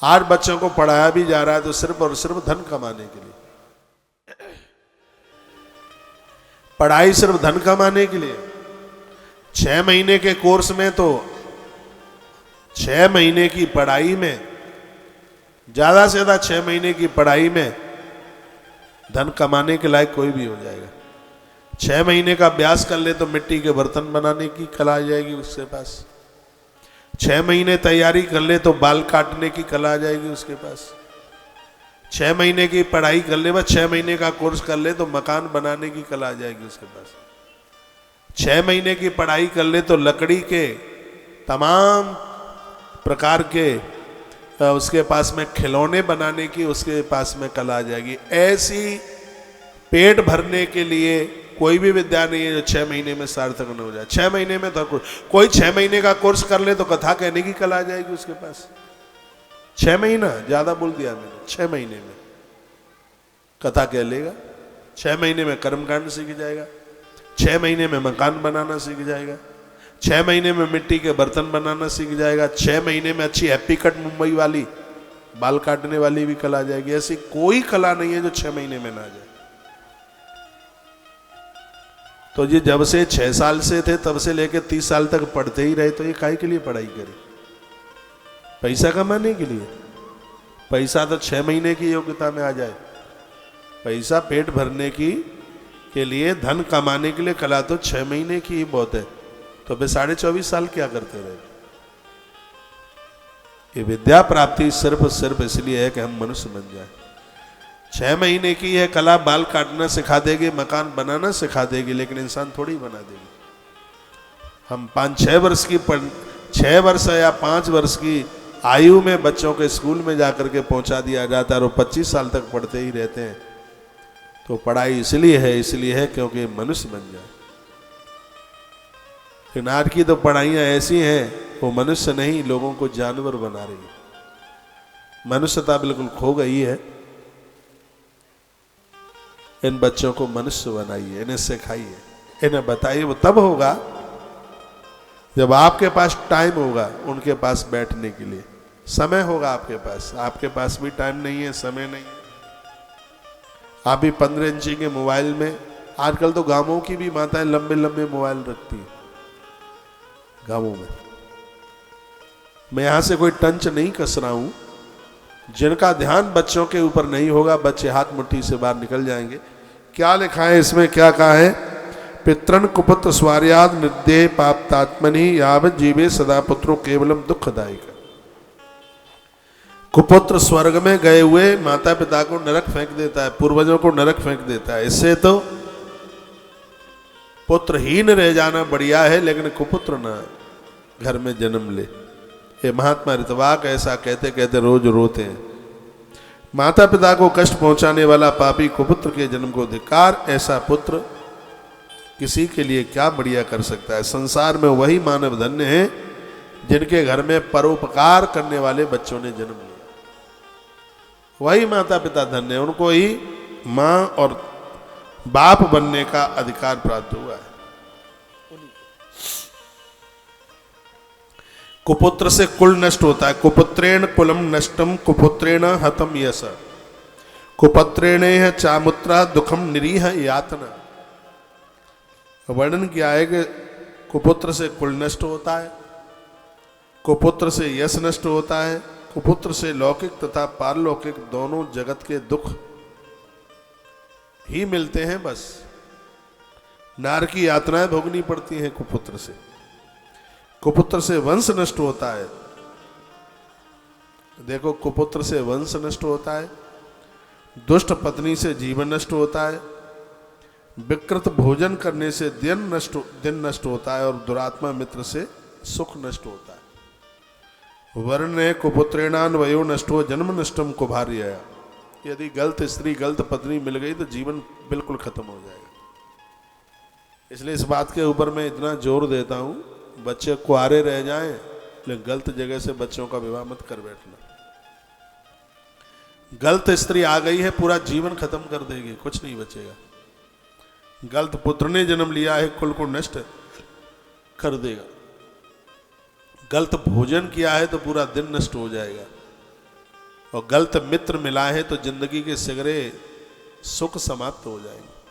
आज बच्चों को पढ़ाया भी जा रहा है तो सिर्फ और सिर्फ धन कमाने के लिए। पढ़ाई सिर्फ धन कमाने के लिए। 6 महीने के कोर्स में तो 6 महीने की पढ़ाई में, ज्यादा से ज्यादा 6 महीने की पढ़ाई में धन कमाने के लायक कोई भी हो जाएगा। 6 महीने का अभ्यास कर ले तो मिट्टी के बर्तन बनाने की कला आ जाएगी उसके पास। 6 महीने तैयारी कर ले तो बाल काटने की कला आ जाएगी उसके पास। 6 महीने की पढ़ाई कर ले, बस 6 महीने का कोर्स कर ले तो मकान बनाने की कला आ जाएगी उसके पास। 6 महीने की पढ़ाई कर ले तो लकड़ी के तमाम प्रकार के उसके पास में खिलौने बनाने की उसके पास में कला आ जाएगी। ऐसी पेट भरने के लिए कोई भी विद्या नहीं है जो 6 महीने में सार्थक न हो जाए। 6 महीने में तो कोई 6 महीने का कोर्स कर ले तो कथा कहने की कला आ जाएगी उसके पास। 6 महीना ज्यादा बोल दिया मैंने, 6 महीने में कथा कह लेगा। 6 महीने में कर्मकांड सीख जाएगा। 6 महीने में मकान बनाना सीख जाएगा। 6 महीने में मिट्टी के बर्तन बनाना सीख जाएगा। 6 महीने में अच्छी हैप्पी कट मुंबई वाली बाल काटने वाली भी कला आ जाएगी। ऐसी कोई कला नहीं है जो 6 महीने में ना आ जाए। तो ये जब से 6 साल से थे तब से लेकर 30 साल तक पढ़ते ही रहे, तो ये काहे के लिए पढ़ाई करी? पैसा कमाने के लिए? पैसा तो 6 महीने की योग्यता में आ जाए। पैसा पेट भरने की के लिए, धन कमाने के लिए कला तो 6 महीने की ही बहुत है। तो वे 24.5 साल क्या करते रहे? ये विद्या प्राप्ति सिर्फ सिर्फ इसलिए है कि हम मनुष्य बन जाए। 6 महीने की है कला, बाल काटना सिखा देगी, मकान बनाना सिखा देगी, लेकिन इंसान थोड़ी बना देगी। हम 5-6 वर्ष की 6 वर्ष या 5 वर्ष की आयु में बच्चों के स्कूल में जाकर के पहुंचा दिया जाता है और 25 साल तक पढ़ते ही रहते हैं। तो पढ़ाई इसलिए है क्योंकि मनुष्य बन जाए। लेकिन आज की तो पढ़ाइयाँ ऐसी हैं, वो मनुष्य नहीं लोगों को जानवर बना रही है। मनुष्यता बिल्कुल खो गई है। इन बच्चों को मनुष्य बनाइए, इन्हें सिखाइए, इन्हें बताइए। वो तब होगा जब आपके पास टाइम होगा उनके पास बैठने के लिए, समय होगा आपके पास। आपके पास भी टाइम नहीं है, समय नहीं है। आप भी 15 इंची के मोबाइल में, आजकल तो गांवों की भी माताएं लंबे लंबे मोबाइल रखती हैं गांवों में। मैं यहां से कोई टंच नहीं कस रहा हूं। जिनका ध्यान बच्चों के ऊपर नहीं होगा, बच्चे हाथ मुट्ठी से बाहर निकल जाएंगे। क्या लिखा है इसमें, क्या कहा है? पितरन कुपुत्र स्वार्याद निर्देह पापतात्मनि यावत जीवे सदा पुत्रो केवलम दुखदायक। कुपुत्र स्वर्ग में गए हुए माता पिता को नरक फेंक देता है, पूर्वजों को नरक फेंक देता है। इससे तो पुत्रहीन रह जाना बढ़िया है, लेकिन कुपुत्र ना घर में जन्म ले। ये महात्मा ऋतवाक ऐसा कहते कहते रोज रोते हैं। माता पिता को कष्ट पहुंचाने वाला पापी कुपुत्र के जन्म को धिक्कार। ऐसा पुत्र किसी के लिए क्या बढ़िया कर सकता है। संसार में वही मानव धन्य है जिनके घर में परोपकार करने वाले बच्चों ने जन्म लिया। वही माता पिता धन्य है, उनको ही माँ और बाप बनने का अधिकार प्राप्त हुआ है। कुपुत्र से कुल नष्ट होता है। कुपुत्रेण कुलम नष्टम कुपुत्रेण हतम यश। कुपुत्रेण चामुत्रा दुखम निरीह यातना। वर्णन किया है कि कुपुत्र से कुल नष्ट होता है, कुपुत्र से यश नष्ट होता है, कुपुत्र से लौकिक तथा पारलौकिक दोनों जगत के दुख ही मिलते हैं। बस नार की यातनाएं भोगनी पड़ती हैं कुपुत्र से। कुपुत्र से वंश नष्ट होता है। देखो, कुपुत्र से वंश नष्ट होता है, दुष्ट पत्नी से जीवन नष्ट होता है, विकृत भोजन करने से दिन नष्ट होता है और दुरात्मा मित्र से सुख नष्ट होता है। वर्ण कुपुत्रेणान वयो नष्टो जन्म नष्टम कुभार्य। यदि गलत स्त्री गलत पत्नी मिल गई तो जीवन बिल्कुल खत्म हो जाएगा। इसलिए इस बात के ऊपर मैं इतना जोर देता हूं, बच्चे कुआरे रह जाएं, लेकिन गलत जगह से बच्चों का विवाह मत कर बैठना। गलत स्त्री आ गई है, पूरा जीवन खत्म कर देगी, कुछ नहीं बचेगा। गलत पुत्र ने जन्म लिया है, कुल को नष्ट कर देगा। गलत भोजन किया है तो पूरा दिन नष्ट हो जाएगा। और गलत मित्र मिला है तो जिंदगी के सगरे सुख समाप्त हो जाएंगे।